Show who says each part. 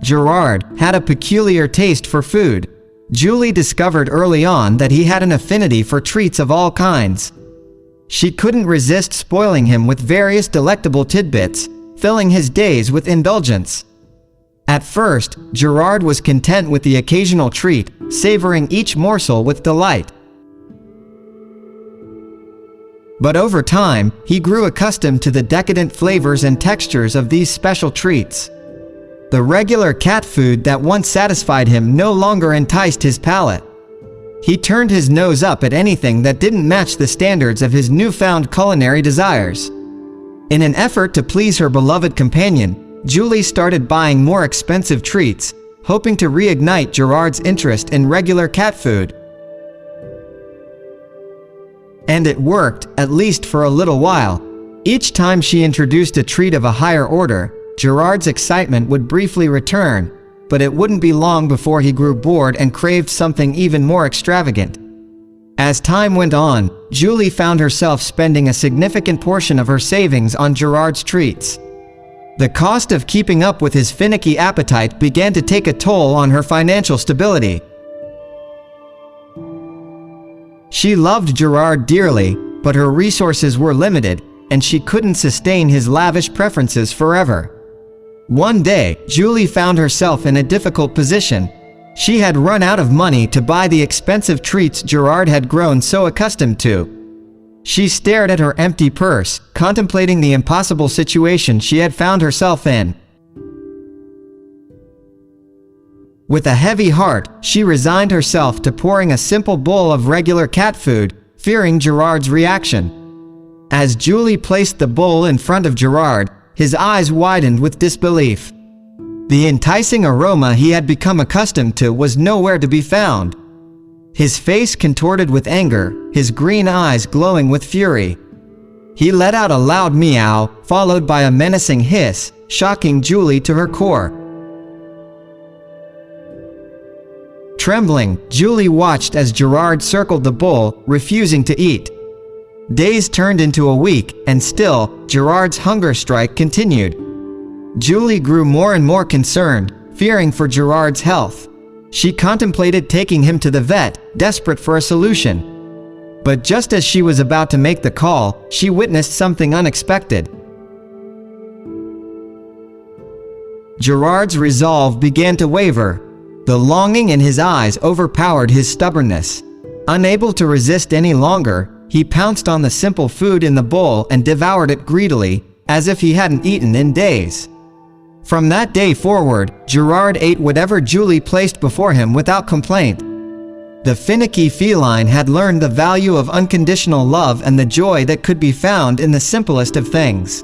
Speaker 1: Gerard, had a peculiar taste for food. Julie discovered early on that he had an affinity for treats of all kinds. She couldn't resist spoiling him with various delectable tidbits, filling his days with indulgence. At first, Gerard was content with the occasional treat, savoring each morsel with delight. But over time, he grew accustomed to the decadent flavors and textures of these special treats. The regular cat food that once satisfied him no longer enticed his palate. He turned his nose up at anything that didn't match the standards of his newfound culinary desires. In an effort to please her beloved companion, Julie started buying more expensive treats, hoping to reignite Gerard's interest in regular cat food. And it worked, at least for a little while. Each time she introduced a treat of a higher order, Gerard's excitement would briefly return, but it wouldn't be long before he grew bored and craved something even more extravagant. As time went on, Julie found herself spending a significant portion of her savings on Gerard's treats. The cost of keeping up with his finicky appetite began to take a toll on her financial stability. She loved Gerard dearly, but her resources were limited, and she couldn't sustain his lavish preferences forever. One day, Julie found herself in a difficult position. She had run out of money to buy the expensive treats Gerard had grown so accustomed to. She stared at her empty purse, contemplating the impossible situation she had found herself in. With a heavy heart, she resigned herself to pouring a simple bowl of regular cat food, fearing Gerard's reaction. As Julie placed the bowl in front of Gerard, his eyes widened with disbelief. The enticing aroma he had become accustomed to was nowhere to be found. His face contorted with anger, his green eyes glowing with fury. He let out a loud meow, followed by a menacing hiss, shocking Julie to her core. Trembling, Julie watched as Gerard circled the bowl, refusing to eat. Days turned into a week, and still, Gerard's hunger strike continued. Julie grew more and more concerned, fearing for Gerard's health. She contemplated taking him to the vet, desperate for a solution. But just as she was about to make the call, she witnessed something unexpected. Gerard's resolve began to waver. The longing in his eyes overpowered his stubbornness. Unable to resist any longer, he pounced on the simple food in the bowl and devoured it greedily, as if he hadn't eaten in days. From that day forward, Gerard ate whatever Julie placed before him without complaint. The finicky feline had learned the value of unconditional love and the joy that could be found in the simplest of things.